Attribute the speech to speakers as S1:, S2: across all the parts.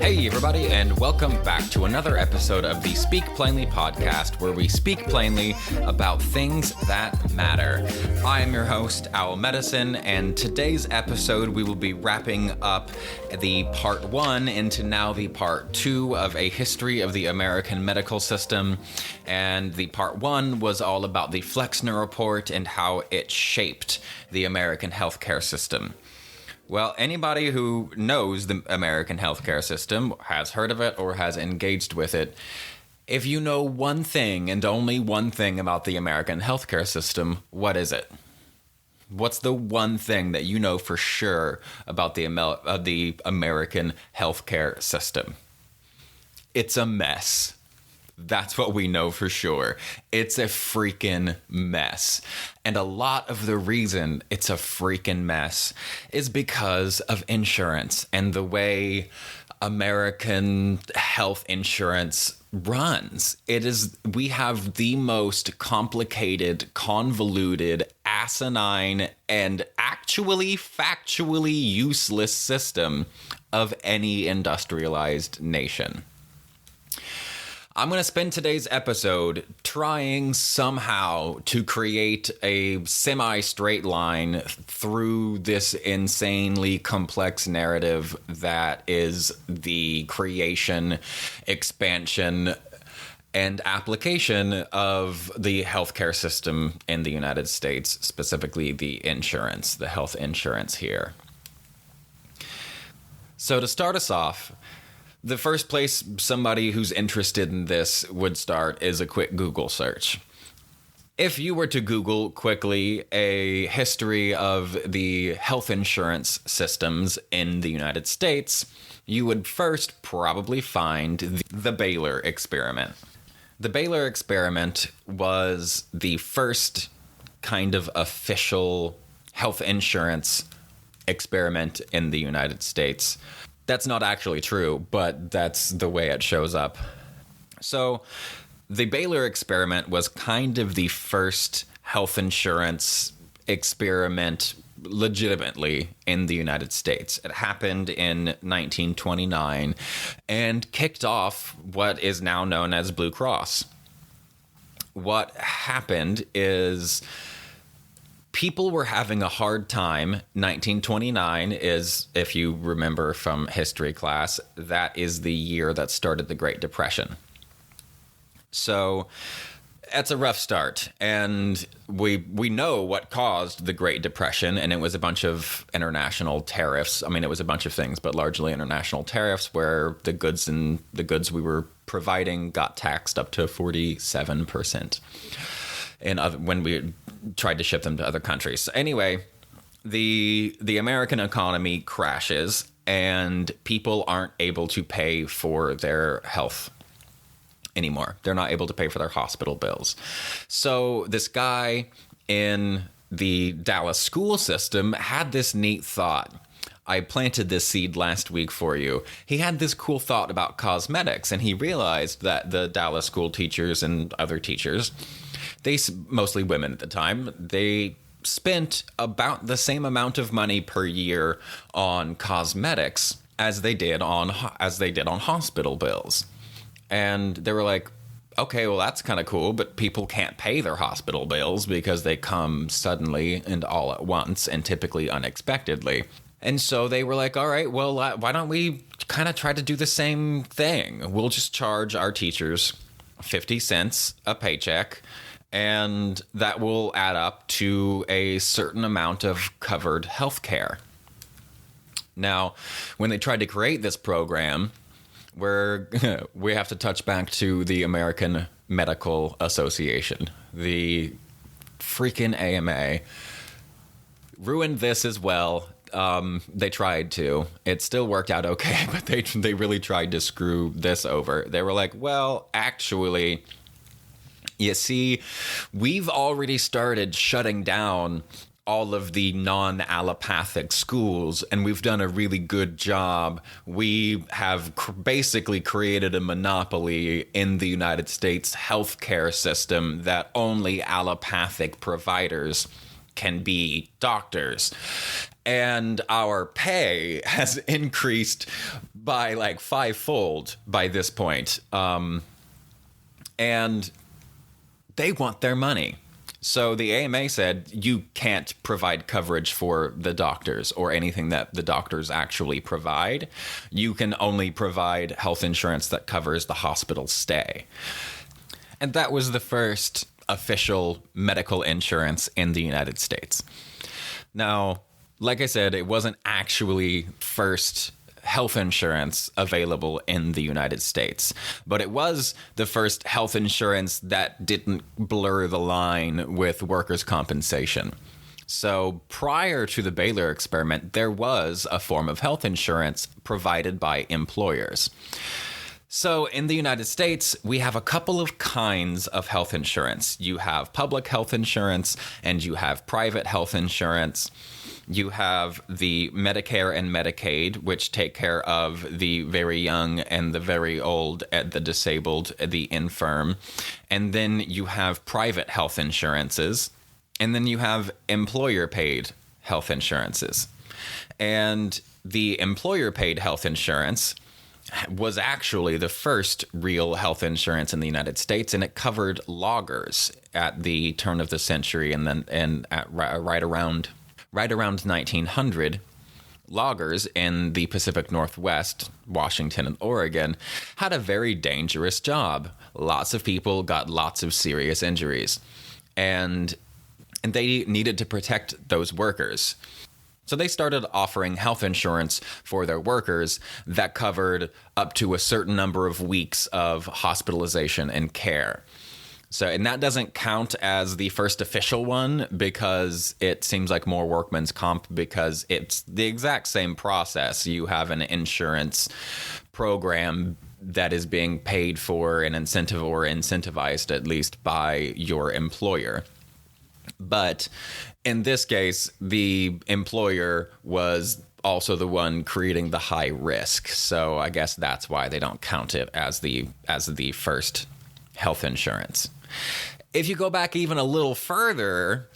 S1: Hey everybody, and welcome back to another episode of the Speak Plainly podcast, where we speak plainly about things that matter. I am your host, Owl Medicine, and today's episode we will be wrapping up the part 1 into now the part 2 of a history of the American medical system. And the part 1 was all about the Flexner Report and how it shaped the American healthcare system. Well, anybody who knows the American healthcare system, has heard of it, or has engaged with it, if you know one thing and only one thing about the American healthcare system, what is it? What's the one thing that you know for sure about the American healthcare system? It's a mess. That's what we know for sure. It's a freaking mess. And a lot of the reason it's a freaking mess is because of insurance and the way American health insurance runs. We have the most complicated, convoluted, asinine, and actually factually useless system of any industrialized nation. I'm going to spend today's episode trying somehow to create a semi-straight line through this insanely complex narrative that is the creation, expansion, and application of the healthcare system in the United States, specifically the insurance, the health insurance here. So to start us off, the first place somebody who's interested in this would start is a quick Google search. If you were to Google quickly a history of the health insurance systems in the United States, you would first probably find the Baylor experiment. The Baylor experiment was the first kind of official health insurance experiment in the United States. That's not actually true, but that's the way it shows up. So the Baylor experiment was kind of the first health insurance experiment legitimately in the United States. It happened in 1929 and kicked off what is now known as Blue Cross. What happened is people were having a hard time. 1929 is, if you remember from history class, that is the year that started the Great Depression. So that's a rough start. And we know what caused the Great Depression, and it was a bunch of international tariffs. I mean, it was a bunch of things, but largely international tariffs where the goods we were providing got taxed up to 47%. And when we tried to ship them to other countries. So anyway, the American economy crashes and people aren't able to pay for their health anymore. They're not able to pay for their hospital bills. So this guy in the Dallas school system had this neat thought. I planted this seed last week for you. He had this cool thought about cosmetics, and he realized that the Dallas school teachers and other teachers, mostly women at the time, they spent about the same amount of money per year on cosmetics as they did on hospital bills. And they were like, okay, well, that's kind of cool, but people can't pay their hospital bills because they come suddenly and all at once and typically unexpectedly. And so they were like, all right, well, why don't we kind of try to do the same thing? We'll just charge our teachers 50 cents a paycheck, and that will add up to a certain amount of covered health care. Now, when they tried to create this program, we have to touch back to the American Medical Association. The freaking AMA ruined this as well. They tried to. It still worked out okay, but they really tried to screw this over. They were like, well, actually, you see, we've already started shutting down all of the non-allopathic schools, and we've done a really good job. We have basically created a monopoly in the United States healthcare system that only allopathic providers can be doctors. And our pay has increased by like fivefold by this point. And they want their money. So the AMA said, you can't provide coverage for the doctors or anything that the doctors actually provide. You can only provide health insurance that covers the hospital stay. And that was the first official medical insurance in the United States. Now, like I said, it wasn't actually first health insurance available in the United States, but it was the first health insurance that didn't blur the line with workers' compensation. So prior to the Baylor experiment, there was a form of health insurance provided by employers. So in the United States, we have a couple of kinds of health insurance. You have public health insurance and you have private health insurance. You have the Medicare and Medicaid, which take care of the very young and the very old, the disabled, the infirm. And then you have private health insurances. And then you have employer-paid health insurances. And the employer-paid health insurance was actually the first real health insurance in the United States, and it covered loggers at the turn of the century, and then right around 1900. Loggers in the Pacific Northwest, Washington and Oregon, had a very dangerous job. Lots of people got lots of serious injuries, and they needed to protect those workers. So they started offering health insurance for their workers that covered up to a certain number of weeks of hospitalization and care. So, and that doesn't count as the first official one because it seems like more workman's comp because it's the exact same process. You have an insurance program that is being paid for an incentive or incentivized at least by your employer. But in this case, the employer was also the one creating the high risk. So I guess that's why they don't count it as the first health insurance. If you go back even a little further,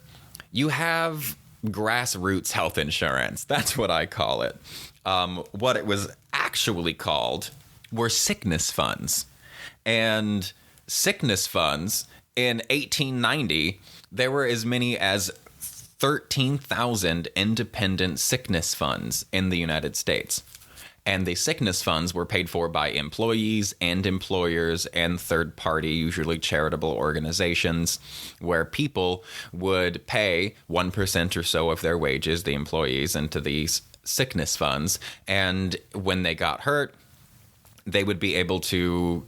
S1: you have grassroots health insurance. That's what I call it. What it was actually called were sickness funds. And sickness funds in 1890, there were as many as 13,000 independent sickness funds in the United States. And the sickness funds were paid for by employees and employers and third-party, usually charitable organizations, where people would pay 1% or so of their wages, the employees, into these sickness funds. And when they got hurt, they would be able to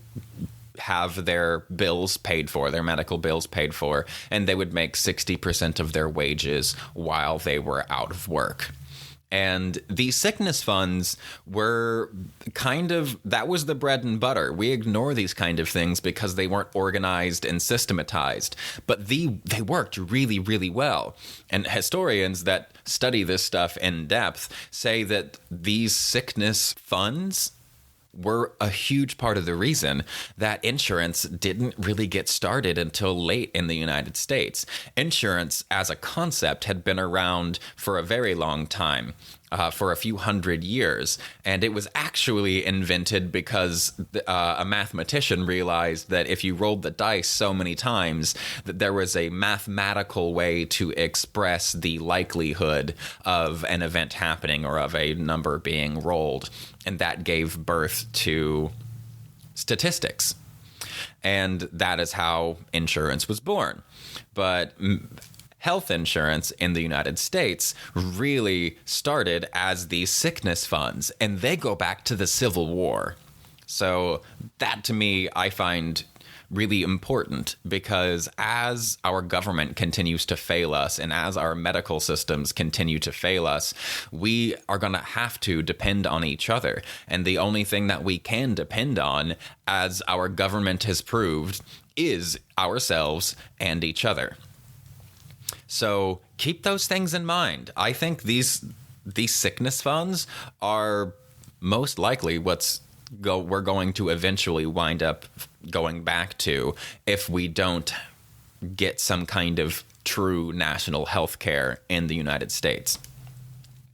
S1: have their bills paid for, their medical bills paid for, and they would make 60% of their wages while they were out of work. And these sickness funds were that was the bread and butter. We ignore these kind of things because they weren't organized and systematized, but they worked really, really well. And historians that study this stuff in depth say that these sickness funds were a huge part of the reason that insurance didn't really get started until late in the United States. Insurance as a concept had been around for a very long time, for a few hundred years. And it was actually invented because a mathematician realized that if you rolled the dice so many times, that there was a mathematical way to express the likelihood of an event happening or of a number being rolled. And that gave birth to statistics. And that is how insurance was born. But health insurance in the United States really started as these sickness funds, and they go back to the Civil War. So that, to me, I find really important, because as our government continues to fail us and as our medical systems continue to fail us, we are going to have to depend on each other. And the only thing that we can depend on, as our government has proved, is ourselves and each other. So keep those things in mind. I think these sickness funds are most likely we're going to eventually wind up going back to if we don't get some kind of true national health care in the United States.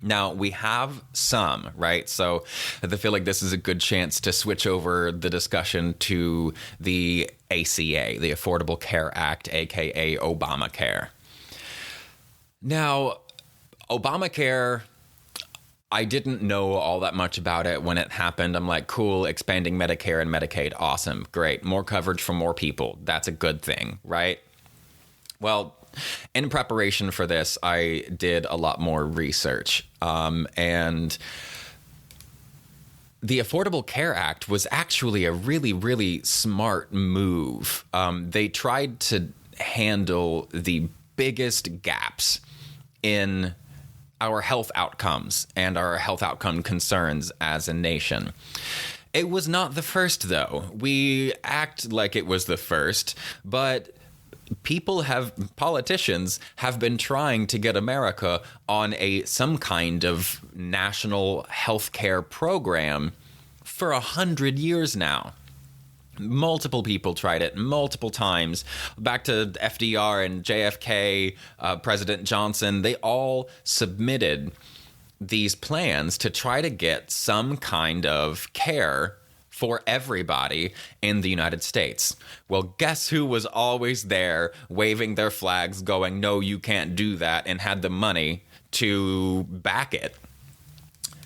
S1: Now, we have some, right? So I feel like this is a good chance to switch over the discussion to the ACA, the Affordable Care Act, aka Obamacare. Now, Obamacare, I didn't know all that much about it when it happened. I'm like, cool, expanding Medicare and Medicaid, awesome, great. More coverage for more people. That's a good thing, right? Well, in preparation for this, I did a lot more research. And the Affordable Care Act was actually a really, really smart move. They tried to handle the biggest gaps in our health outcomes and our health outcome concerns as a nation. It was not the first, though. We act like it was the first, but politicians have been trying to get America on some kind of national health care program for 100 years now. Multiple people tried it multiple times. Back to FDR and JFK, President Johnson, they all submitted these plans to try to get some kind of care for everybody in the United States. Well, guess who was always there waving their flags going, no, you can't do that, and had the money to back it?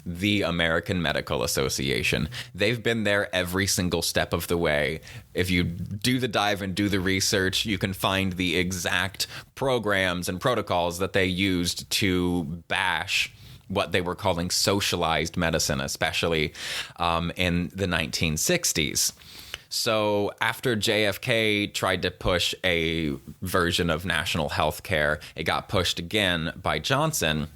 S1: The American Medical Association. They've been there every single step of the way. If you do the dive and do the research, you can find the exact programs and protocols that they used to bash what they were calling socialized medicine, especially in the 1960s. So after JFK tried to push a version of national health care, it got pushed again by Johnson,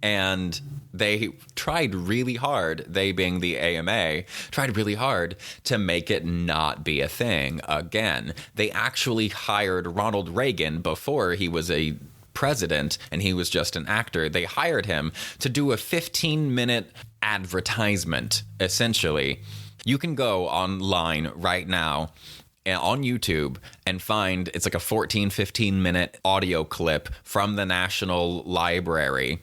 S1: and they tried really hard, they being the AMA, tried really hard to make it not be a thing again. They actually hired Ronald Reagan before he was a president and he was just an actor. They hired him to do a 15-minute advertisement, essentially. You can go online right now on YouTube and find, it's like a 15-minute audio clip from the National Library,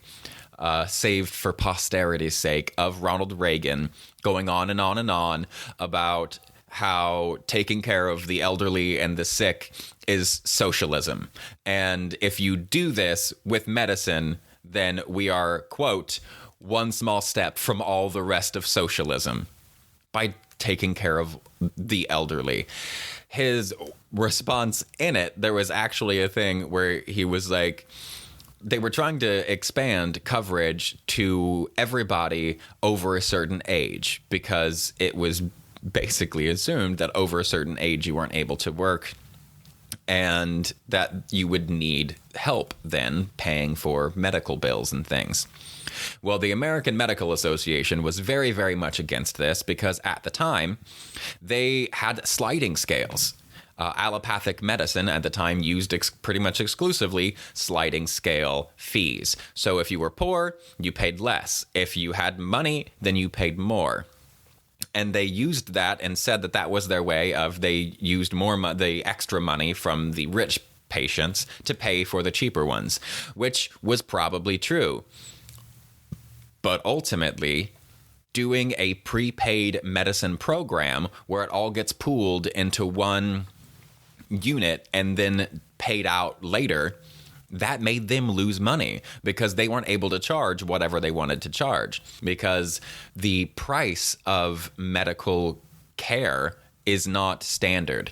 S1: saved for posterity's sake, of Ronald Reagan going on and on and on about how taking care of the elderly and the sick is socialism. And if you do this with medicine, then we are, quote, one small step from all the rest of socialism by taking care of the elderly. His response in it, there was actually a thing where he was like, they were trying to expand coverage to everybody over a certain age because it was basically assumed that over a certain age you weren't able to work and that you would need help then paying for medical bills and things. Well, the American Medical Association was very, very much against this because at the time they had sliding scales. Allopathic medicine at the time used pretty much exclusively sliding scale fees. So if you were poor, you paid less. If you had money, then you paid more. And they used that and said that that was their way of, they used the extra money from the rich patients to pay for the cheaper ones, which was probably true. But ultimately, doing a prepaid medicine program where it all gets pooled into one unit and then paid out later, that made them lose money because they weren't able to charge whatever they wanted to charge, because the price of medical care is not standard.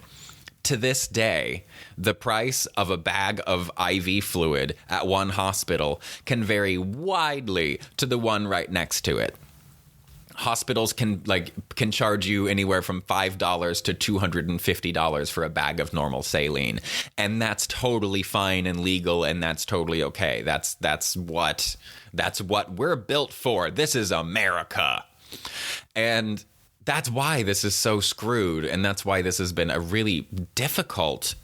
S1: To this day, the price of a bag of IV fluid at one hospital can vary widely to the one right next to it. Hospitals can charge you anywhere from $5 to $250 for a bag of normal saline, and that's totally fine and legal, and that's totally okay. That's what we're built for. This is America, and that's why this is so screwed, and that's why this has been a really difficult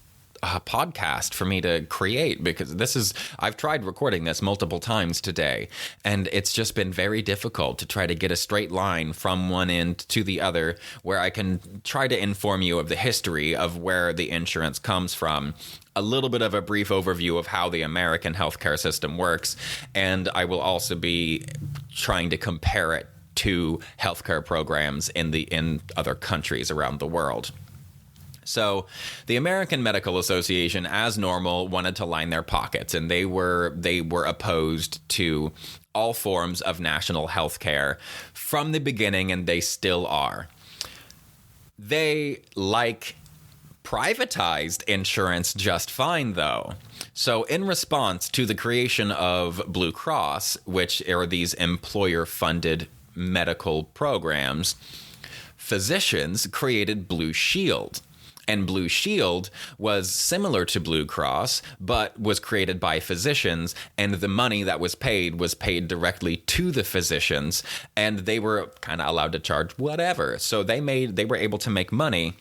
S1: podcast for me to create, because I've tried recording this multiple times today, and it's just been very difficult to try to get a straight line from one end to the other where I can try to inform you of the history of where the insurance comes from, a little bit of a brief overview of how the American healthcare system works, and I will also be trying to compare it to healthcare programs in other countries around the world. So the American Medical Association, as normal, wanted to line their pockets, and they were opposed to all forms of national health care from the beginning, and they still are. They privatized insurance just fine, though. So in response to the creation of Blue Cross, which are these employer-funded medical programs, physicians created Blue Shield. And Blue Shield was similar to Blue Cross, but was created by physicians, and the money that was paid directly to the physicians, and they were kind of allowed to charge whatever. So they were able to make money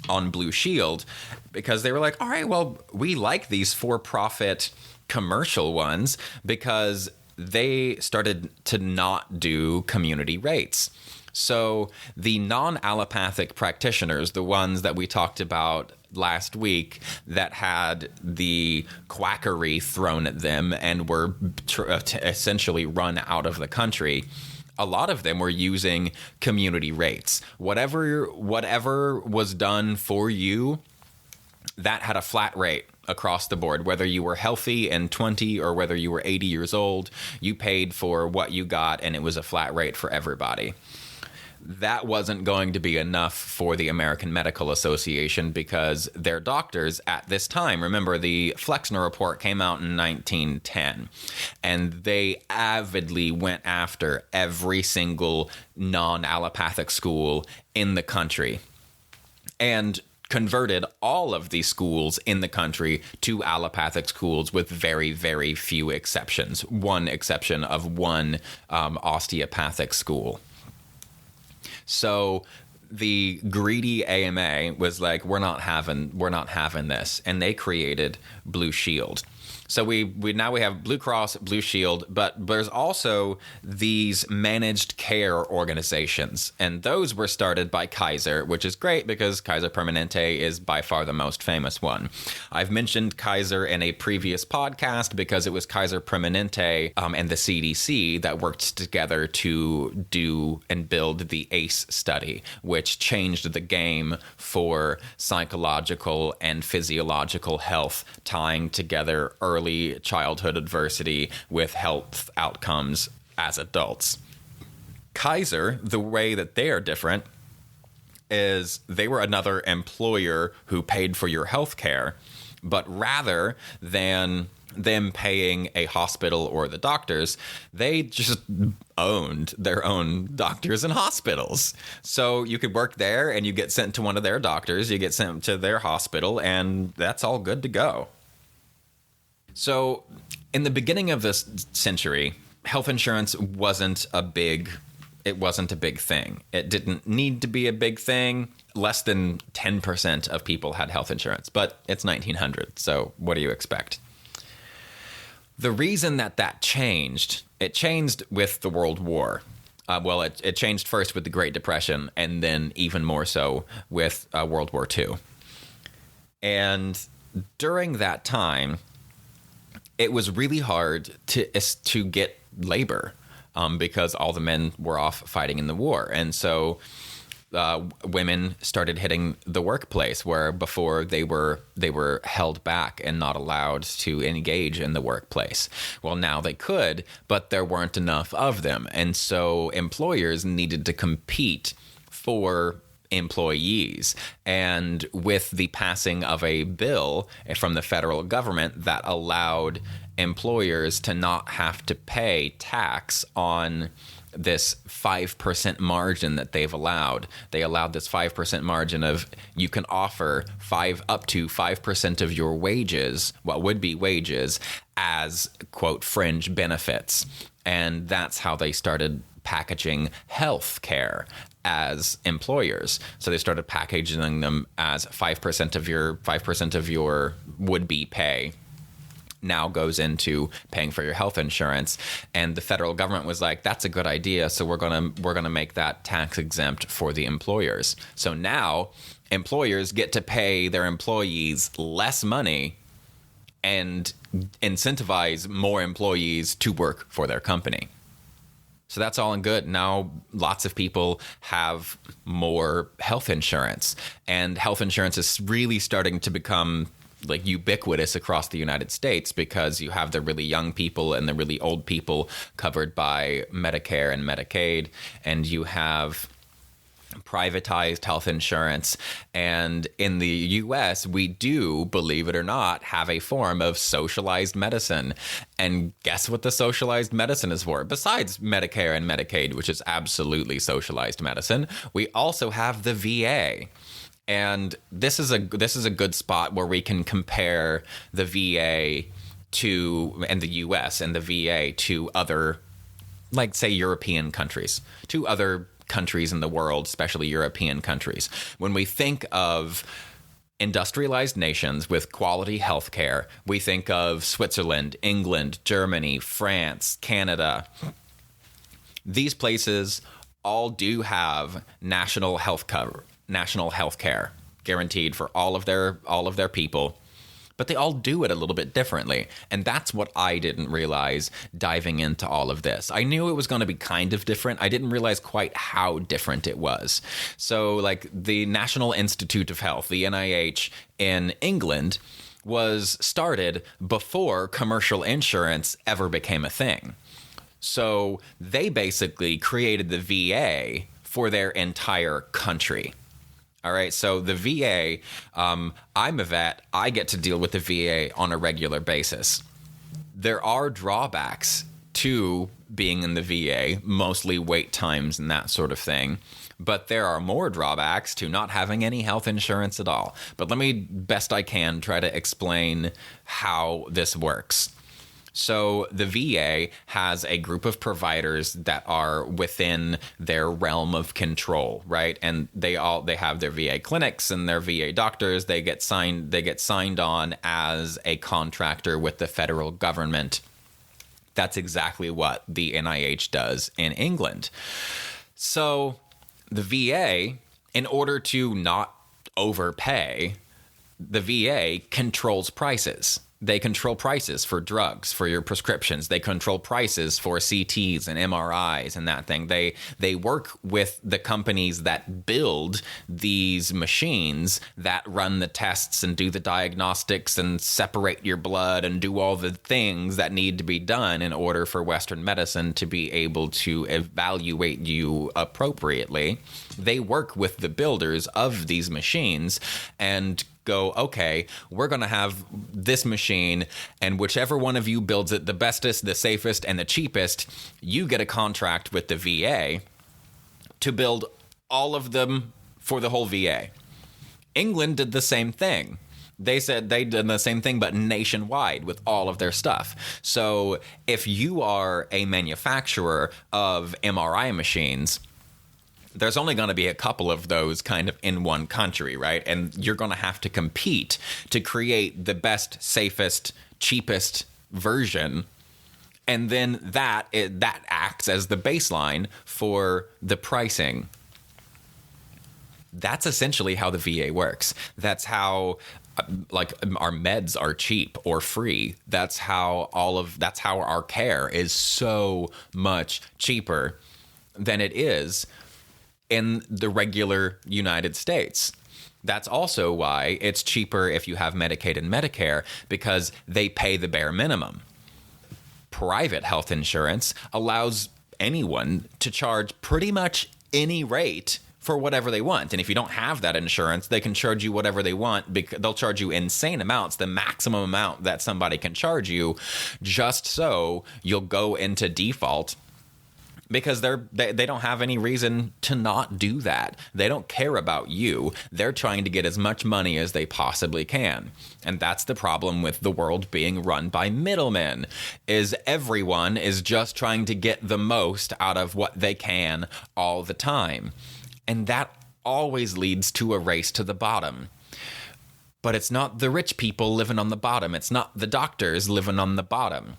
S1: on Blue Shield because they were like, all right, well, we like these for-profit commercial ones because they started to not do community rates. So the non-allopathic practitioners, the ones that we talked about last week that had the quackery thrown at them and were essentially run out of the country, a lot of them were using community rates. Whatever was done for you, that had a flat rate across the board. Whether you were healthy and 20 or whether you were 80 years old, you paid for what you got, and it was a flat rate for everybody. That wasn't going to be enough for the American Medical Association because their doctors at this time, remember the Flexner Report came out in 1910, and they avidly went after every single non-allopathic school in the country and converted all of these schools in the country to allopathic schools with very, very few exceptions. One exception of one osteopathic school. So the greedy AMA was like, we're not having this, and they created Blue Shield. So we now have Blue Cross, Blue Shield, but there's also these managed care organizations, and those were started by Kaiser, which is great because Kaiser Permanente is by far the most famous one. I've mentioned Kaiser in a previous podcast because it was Kaiser Permanente and the CDC that worked together to do and build the ACE study, which changed the game for psychological and physiological health, tying together early childhood adversity with health outcomes as adults. Kaiser, the way that they are different is they were another employer who paid for your health care, but rather than them paying a hospital or the doctors, they just owned their own doctors and hospitals. So you could work there and you get sent to one of their doctors, you get sent to their hospital, and that's all good to go. So in the beginning of this century, health insurance wasn't a big thing. It didn't need to be a big thing. Less than 10% of people had health insurance, but it's 1900, so what do you expect? The reason that changed, it changed with the World War. It changed first with the Great Depression, and then even more so with World War II. And during that time, it was really hard to get labor because all the men were off fighting in the war. And so women started hitting the workplace where before they were held back and not allowed to engage in the workplace. Well, now they could, but there weren't enough of them. And so employers needed to compete for employees. And with the passing of a bill from the federal government that allowed employers to not have to pay tax on this 5% margin that they've allowed. They allowed this 5% margin of you can offer up to 5% of your wages, what would be wages, as, quote, fringe benefits. And that's how they started packaging health care as employers. So they started packaging them as 5% of your would-be pay now goes into paying for your health insurance. And the federal government was like, that's a good idea, so we're gonna make that tax exempt for the employers. So now employers get to pay their employees less money and incentivize more employees to work for their company. So that's all in good. Now lots of people have more health insurance, and health insurance is really starting to become like ubiquitous across the United States, because you have the really young people and the really old people covered by Medicare and Medicaid, and you have privatized health insurance. And in the US, we do, believe it or not, have a form of socialized medicine. And guess what the socialized medicine is for? Besides Medicare and Medicaid, which is absolutely socialized medicine, we also have the VA. And this is a good spot where we can compare the VA and the US and the VA to other, like, say, European countries, to other countries in the world, especially European countries. When we think of industrialized nations with quality healthcare, we think of Switzerland, England, Germany, France, Canada. These places all do have national health care guaranteed for all of their people, but they all do it a little bit differently. And that's what I didn't realize diving into all of this. I knew it was going to be kind of different. I didn't realize quite how different it was. So, like, the National Institute of Health, the NIH in England, was started before commercial insurance ever became a thing. So they basically created the VA for their entire country. All right, so the VA, I'm a vet. I get to deal with the VA on a regular basis. There are drawbacks to being in the VA, mostly wait times and that sort of thing. But there are more drawbacks to not having any health insurance at all. But let me, best I can, try to explain how this works. So the VA has a group of providers that are within their realm of control, right? And they have their VA clinics and their VA doctors. They get signed on as a contractor with the federal government. That's exactly what the NIH does in England. So the VA, in order to not overpay, the VA controls prices. They control prices for drugs, for your prescriptions. They control prices for CTs and MRIs and that thing. They work with the companies that build these machines that run the tests and do the diagnostics and separate your blood and do all the things that need to be done in order for Western medicine to be able to evaluate you appropriately. They work with the builders of these machines and go, okay, we're going to have this machine, and whichever one of you builds it the bestest, the safest, and the cheapest, you get a contract with the VA to build all of them for the whole VA. England did the same thing. They said they did the same thing, but nationwide with all of their stuff. So if you are a manufacturer of MRI machines, there's only going to be a couple of those kind of in one country, right? And you're going to have to compete to create the best, safest, cheapest version. And then that acts as the baseline for the pricing. That's essentially how the VA works. That's how our meds are cheap or free. That's how our care is so much cheaper than it is in the regular United States. That's also why it's cheaper if you have Medicaid and Medicare, because they pay the bare minimum. Private health insurance allows anyone to charge pretty much any rate for whatever they want. And if you don't have that insurance, they can charge you whatever they want. They'll charge you insane amounts, the maximum amount that somebody can charge you, just so you'll go into default because they don't have any reason to not do that. They don't care about you. They're trying to get as much money as they possibly can. And that's the problem with the world being run by middlemen, is everyone is just trying to get the most out of what they can all the time. And that always leads to a race to the bottom. But it's not the rich people living on the bottom. It's not the doctors living on the bottom.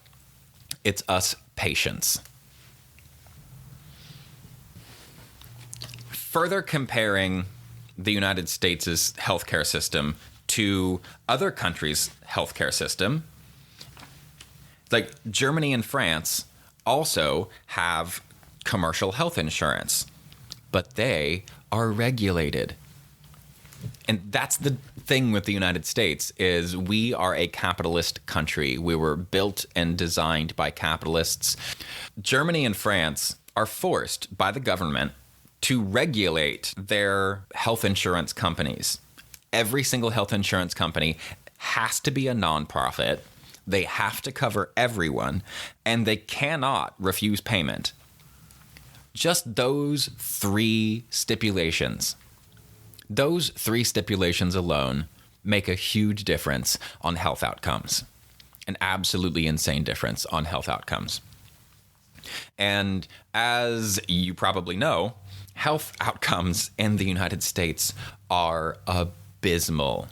S1: It's us patients. Further comparing the United States' healthcare system to other countries' healthcare system, like Germany and France also have commercial health insurance, but they are regulated. And that's the thing with the United States, is we are a capitalist country. We were built and designed by capitalists. Germany and France are forced by the government to regulate their health insurance companies. Every single health insurance company has to be a nonprofit. They have to cover everyone, and they cannot refuse payment. Just those three stipulations. Those three stipulations alone make a huge difference on health outcomes. An absolutely insane difference on health outcomes. And as you probably know, health outcomes in the United States are abysmal.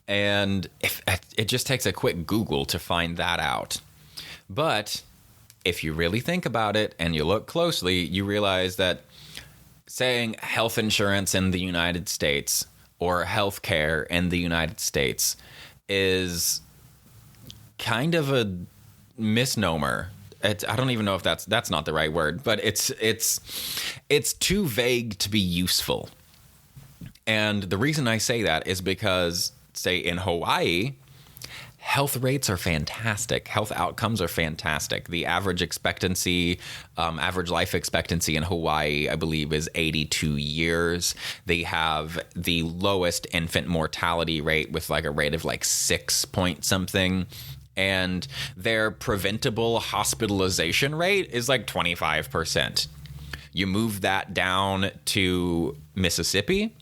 S1: And it just takes a quick Google to find that out. But if you really think about it and you look closely, you realize that saying health insurance in the United States or healthcare in the United States is kind of a misnomer. I don't even know if that's not the right word, but it's too vague to be useful. And the reason I say that is because, say, in Hawaii, health rates are fantastic. Health outcomes are fantastic. The average life expectancy in Hawaii, I believe, is 82 years. They have the lowest infant mortality rate with like a rate of like 6 point something. And their preventable hospitalization rate is like 25%. You move that down to Mississippi,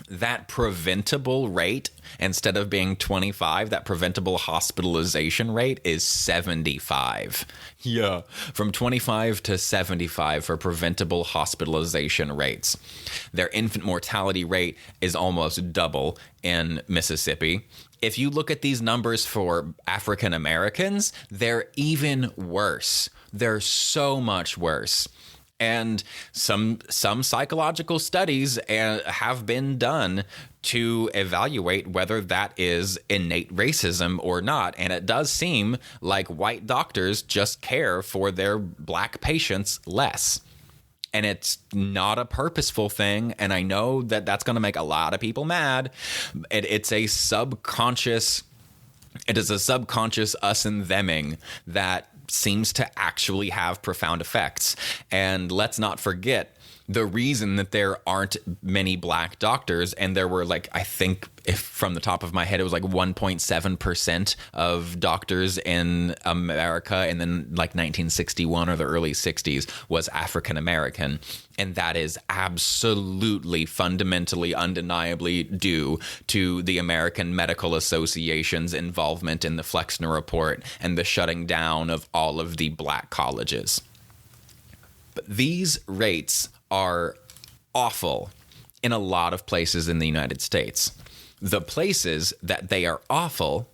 S1: that preventable rate, instead of being 25, that preventable hospitalization rate is 75. Yeah, from 25 to 75 for preventable hospitalization rates. Their infant mortality rate is almost double in Mississippi. If you look at these numbers for African Americans, they're even worse. They're so much worse. And some psychological studies have been done to evaluate whether that is innate racism or not. And it does seem like white doctors just care for their black patients less. And it's not a purposeful thing. And I know that that's going to make a lot of people mad. It is a subconscious us and theming that seems to actually have profound effects. And let's not forget the reason that there aren't many black doctors, and there were like, I think, if from the top of my head, it was like 1.7% of doctors in America in then like 1961 or the early 60s was African American. And that is absolutely, fundamentally, undeniably due to the American Medical Association's involvement in the Flexner Report and the shutting down of all of the black colleges. But these rates are awful in a lot of places in the United States. The places that they are awful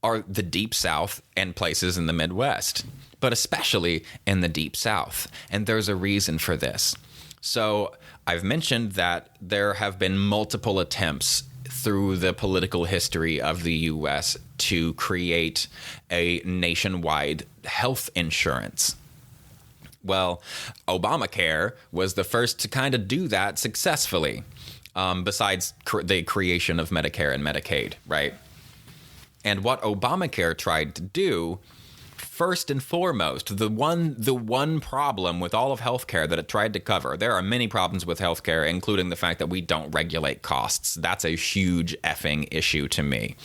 S1: are the Deep South and places in the Midwest, but especially in the Deep South. And there's a reason for this. So I've mentioned that there have been multiple attempts through the political history of the U.S. to create a nationwide health insurance. Well, Obamacare was the first to kind of do that successfully, besides the creation of Medicare and Medicaid, right? And what Obamacare tried to do, first and foremost, the one problem with all of healthcare that it tried to cover, there are many problems with healthcare, including the fact that we don't regulate costs. That's a huge effing issue to me.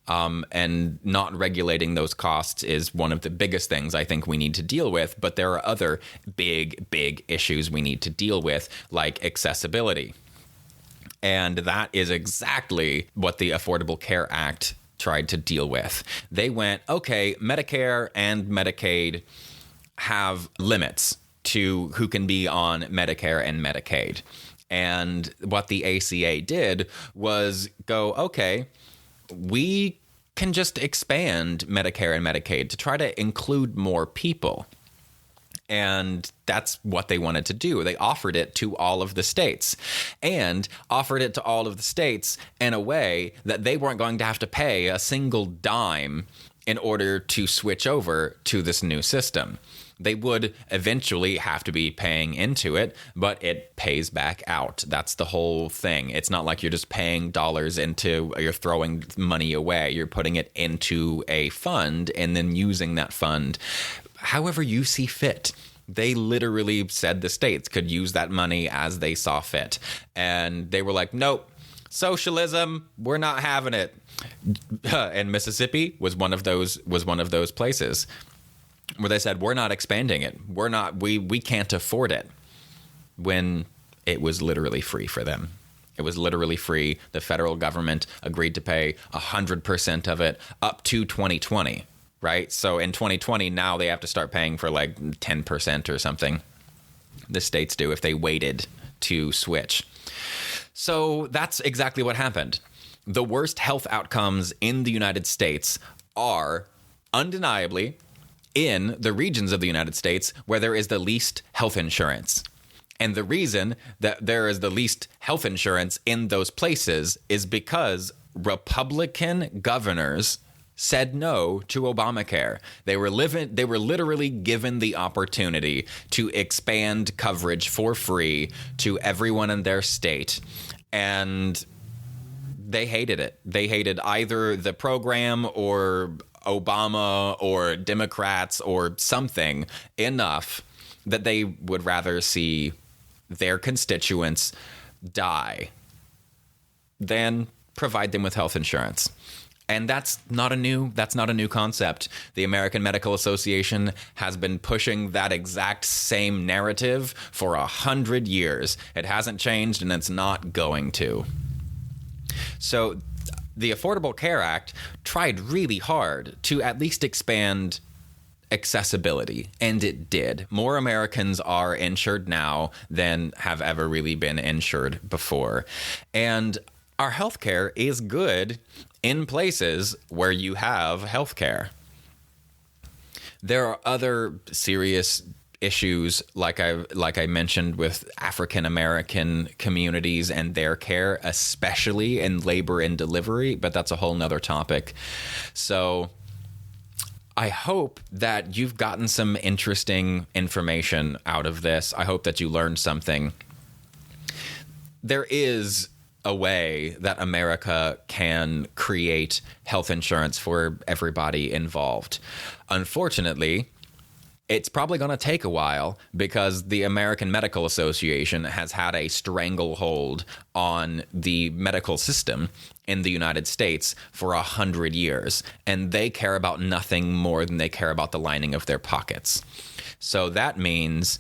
S1: And not regulating those costs is one of the biggest things I think we need to deal with. But there are other big issues we need to deal with, like accessibility. And that is exactly what the Affordable Care Act tried to deal with. They went, okay, Medicare and Medicaid have limits to who can be on Medicare and Medicaid. And what the ACA did was go, okay, we can just expand Medicare and Medicaid to try to include more people. And that's what they wanted to do. They offered it to all of the states and offered it to all of the states in a way that they weren't going to have to pay a single dime in order to switch over to this new system. They would eventually have to be paying into it, but it pays back out. That's the whole thing. It's not like you're just paying dollars into, you're throwing money away. You're putting it into a fund and then using that fund however you see fit. They literally said the states could use that money as they saw fit. And they were like, nope, socialism, we're not having it. And Mississippi was one of those places where they said, we're not expanding it. We can't afford it, when it was literally free for them. It was literally free. The federal government agreed to pay 100% of it up to 2020, right? So in 2020, now they have to start paying for like 10% or something. The states do if they waited to switch. So that's exactly what happened. The worst health outcomes in the United States are undeniably in the regions of the United States where there is the least health insurance. And the reason that there is the least health insurance in those places is because Republican governors said no to Obamacare. They were literally given the opportunity to expand coverage for free to everyone in their state. And they hated it. They hated either the program or Obama or Democrats or something enough that they would rather see their constituents die than provide them with health insurance. And that's not a new concept. The American Medical Association has been pushing that exact same narrative for 100 years. It hasn't changed, and it's not going to. So the Affordable Care Act tried really hard to at least expand accessibility, and it did. More Americans are insured now than have ever really been insured before. And our healthcare is good in places where you have healthcare. There are other serious issues, like I mentioned, with African American communities and their care, especially in labor and delivery, but that's a whole nother topic. So I hope that you've gotten some interesting information out of this. I hope that you learned something. There is a way that America can create health insurance for everybody involved. Unfortunately, it's probably going to take a while because the American Medical Association has had a stranglehold on the medical system in the United States for 100 years, and they care about nothing more than they care about the lining of their pockets. So that means,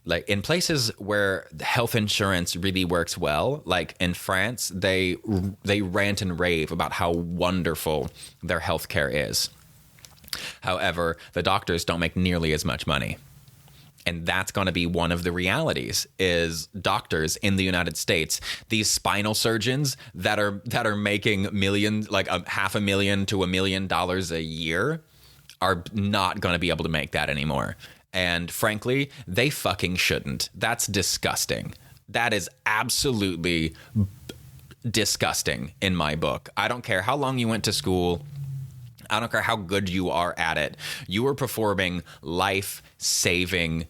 S1: like, in places where health insurance really works well, like in France, they rant and rave about how wonderful their healthcare is. However, the doctors don't make nearly as much money. And that's going to be one of the realities, is doctors in the United States, these spinal surgeons that are making millions, like $500,000 to $1 million a year, are not going to be able to make that anymore. And frankly, they fucking shouldn't. That's disgusting. That is absolutely disgusting in my book. I don't care how long you went to school. I don't care how good you are at it. You are performing life-saving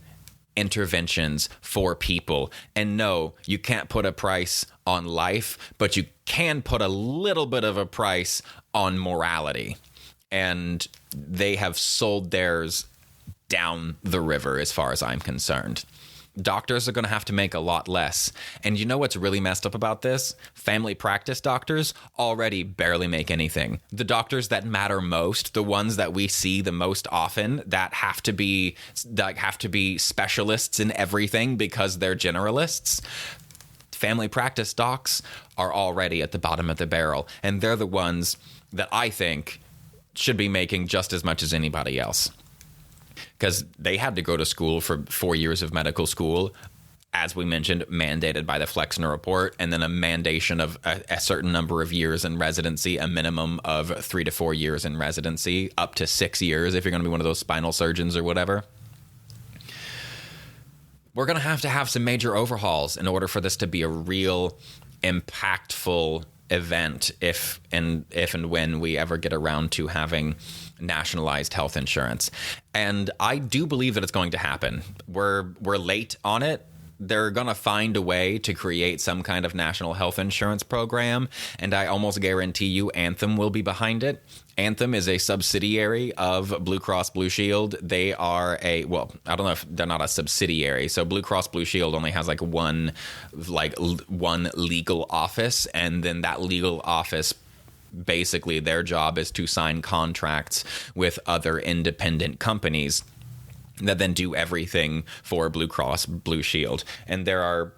S1: interventions for people. And no, you can't put a price on life, but you can put a little bit of a price on morality. And they have sold theirs down the river as far as I'm concerned. doctors are going to have to make a lot less. And you know what's really messed up about this? Family practice doctors already barely make anything. The doctors that matter most, the ones that we see the most often, that have to be specialists in everything because they're generalists. Family practice docs are already at the bottom of the barrel, and they're the ones that I think should be making just as much as anybody else. Because they had to go to school for 4 years of medical school, as we mentioned, mandated by the Flexner Report, and then a mandation of a certain number of years in residency, a minimum of 3 to 4 years in residency, up to 6 years if you're going to be one of those spinal surgeons or whatever. We're going to have some major overhauls in order for this to be a real impactful event if and when we ever get around to having nationalized health insurance. And I do believe that it's going to happen. We're late on it. They're going to find a way to create some kind of national health insurance program, and I almost guarantee you Anthem will be behind it. Anthem is a subsidiary of Blue Cross Blue Shield. They are I don't know if they're not a subsidiary. So Blue Cross Blue Shield only has one legal office, and then that legal office, basically their job is to sign contracts with other independent companies that then do everything for Blue Cross Blue Shield. And I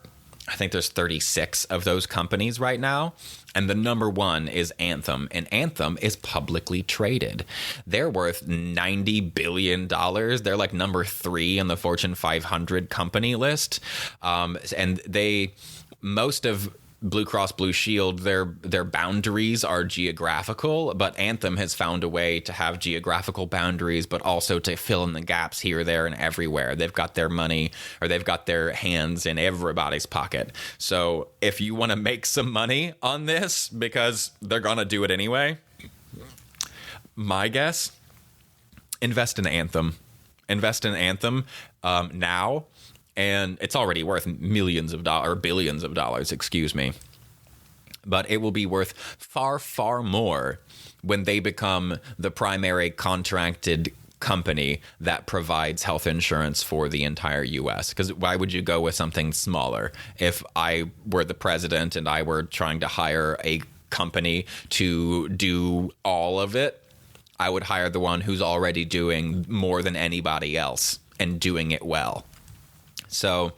S1: think there's 36 of those companies right now. And the number one is Anthem. And Anthem is publicly traded. They're worth $90 billion. They're like number 3 in the Fortune 500 company list. And most of Blue Cross Blue Shield, their boundaries are geographical, but Anthem has found a way to have geographical boundaries, but also to fill in the gaps here, there, and everywhere. They've got their money, or they've got their hands in everybody's pocket. So if you want to make some money on this, because they're going to do it anyway, my guess, invest in Anthem. Invest in Anthem now. And it's already worth millions of dollars, or billions of dollars, excuse me. But it will be worth far, far more when they become the primary contracted company that provides health insurance for the entire U.S. Because why would you go with something smaller? If I were the president and I were trying to hire a company to do all of it, I would hire the one who's already doing more than anybody else and doing it well. So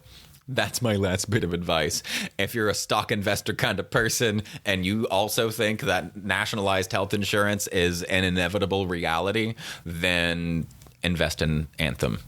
S1: that's my last bit of advice. If you're a stock investor kind of person and you also think that nationalized health insurance is an inevitable reality, then invest in Anthem.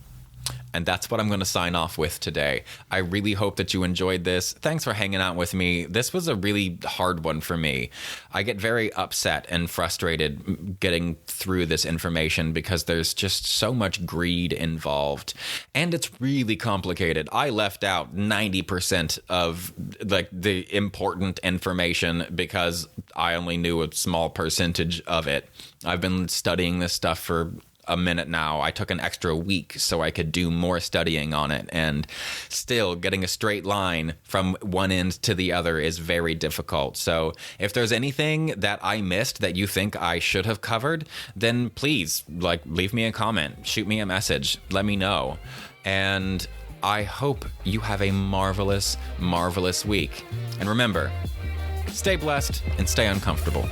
S1: And that's what I'm going to sign off with today. I really hope that you enjoyed this. Thanks for hanging out with me. This was a really hard one for me. I get very upset and frustrated getting through this information because there's just so much greed involved. And it's really complicated. I left out 90% of the important information because I only knew a small percentage of it. I've been studying this stuff for a minute now. I took an extra week so I could do more studying on it, and still getting a straight line from one end to the other is very difficult. So if there's anything that I missed that you think I should have covered, then please leave me a comment, shoot me a message, let me know. And I hope you have a marvelous, marvelous week. And remember, stay blessed and stay uncomfortable.